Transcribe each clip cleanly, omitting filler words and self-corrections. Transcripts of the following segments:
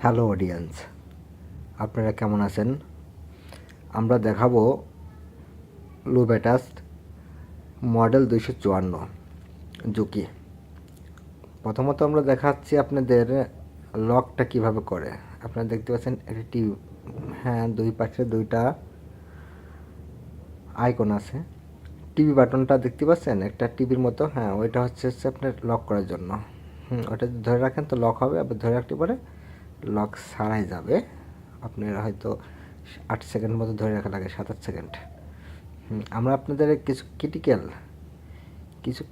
Hello audience, আপনারা কেমন আছেন? আমরা দেখাবো লুবেটাস মডেল 254 জুকি। প্রথমত আমরা দেখাচ্ছি আপনাদের লকটা কিভাবে করে। আপনারা দেখতে পাচ্ছেন একটি দুই পাশে দুইটা আইকন আছে। টিভি বাটনটা দেখতে পাচ্ছেন, একটা টিভির মতো। ওইটা হচ্ছে আপনার লক করার জন্য। ওটা ধরে রাখেন তো লক হবে, আবার ধরে রাখতে পারে লক ছাড়াই যাবে। আপনার হয়তো 8 সেকেন্ড মতো ধরে রাখা লাগে, 7-8 সেকেন্ড। আমরা আপনাদের কিছু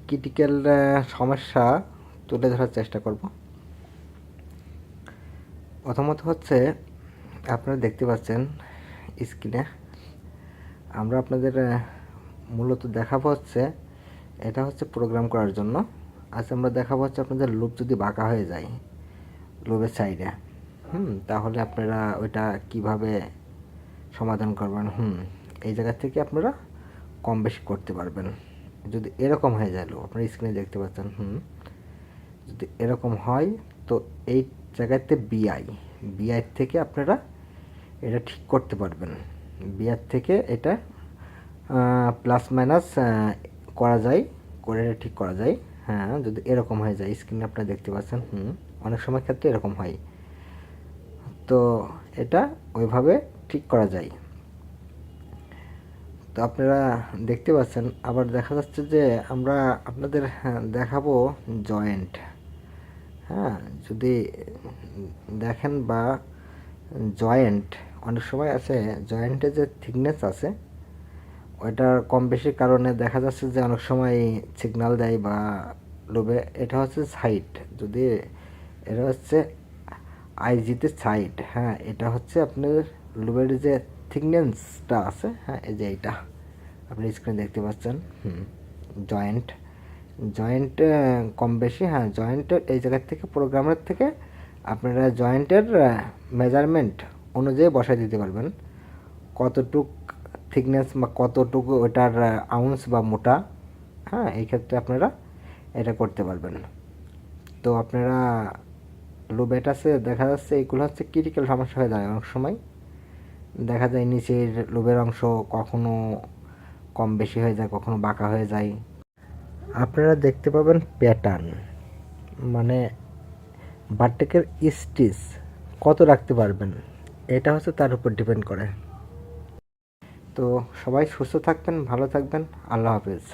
ক্রিটিক্যাল সমস্যা তুলে ধরার চেষ্টা করব। প্রথমত হচ্ছে আপনারা দেখতে পাচ্ছেন স্ক্রিনে, আমরা আপনাদের মূলত দেখাবো হচ্ছে এটা হচ্ছে প্রোগ্রাম করার জন্য। আজ আমরা দেখাবো হচ্ছে আপনাদের লুপ যদি বাঁকা হয়ে যায় লুপের সাইডে, তাহলে আপনারা ওইটা কিভাবে সমাধান করবেন। এই জায়গা থেকে আপনারা কম বেশি করতে পারবেন। যদি এরকম হয়ে যায় লুপ, আপনারা স্ক্রিনে দেখতে পাচ্ছেন, যদি এরকম হয় তো এই জায়গাতে বিআই থেকে আপনারা এটা ঠিক করতে পারবেন। বিআই থেকে এটা প্লাস মাইনাস করা যায়, করে এটা ঠিক করা যায়। যদি এরকম হয়ে যায়, স্ক্রিনে আপনারা দেখতে পাচ্ছেন, অনেক সময় ক্ষেত্রে এরকম হয়, তো এটা ওইভাবে ঠিক করা যায়। তো আপনারা দেখতে পাচ্ছেন। আবার দেখা যাচ্ছে যে আমরা আপনাদের দেখাবো জয়েন্ট। যদি দেখেন বা জয়েন্ট অনেক সময় আছে, জয়েন্টে যে থিকনেস আছে ওইটার কম বেশি কারণে দেখা যাচ্ছে যে অনেক সময় সিগন্যাল দেয় বা লোবে। এটা হচ্ছে সাইড, যদি এটা হচ্ছে আইজিতে সাইড, এটা হচ্ছে আপনার লোবের যে থিকনেসটা আছে, এই যে এইটা আপনি স্ক্রিনে দেখতে পাচ্ছেন। জয়েন্ট কম বেশি, জয়েন্টের এই জায়গার থেকে প্রোগ্রামের থেকে আপনারা জয়েন্টের মেজারমেন্ট অনুযায়ী বসায় দিতে পারবেন, কতটুক থিকনেস বা কতটুকু ওটার আউন্স বা মোটা। এই ক্ষেত্রে আপনারা এটা করতে পারবেন। তো আপনারা লোবেটাসে দেখা যাচ্ছে এইগুলো হচ্ছে ক্রিটিক্যাল সমস্যা হয়ে যায়। অনেক সময় দেখা যায় নিচের লোবের অংশ কখনো কম বেশি হয়ে যায়, কখনো বাঁকা হয়ে যায়। আপনারা দেখতে পাবেন প্যাটার্ন, মানে বারটেকের স্টিচ কত রাখতে পারবেন, এটা হচ্ছে তার উপর ডিপেন্ড করে। তো সবাই সুস্থ থাকবেন, ভালো থাকবেন। আল্লাহ হাফেজ।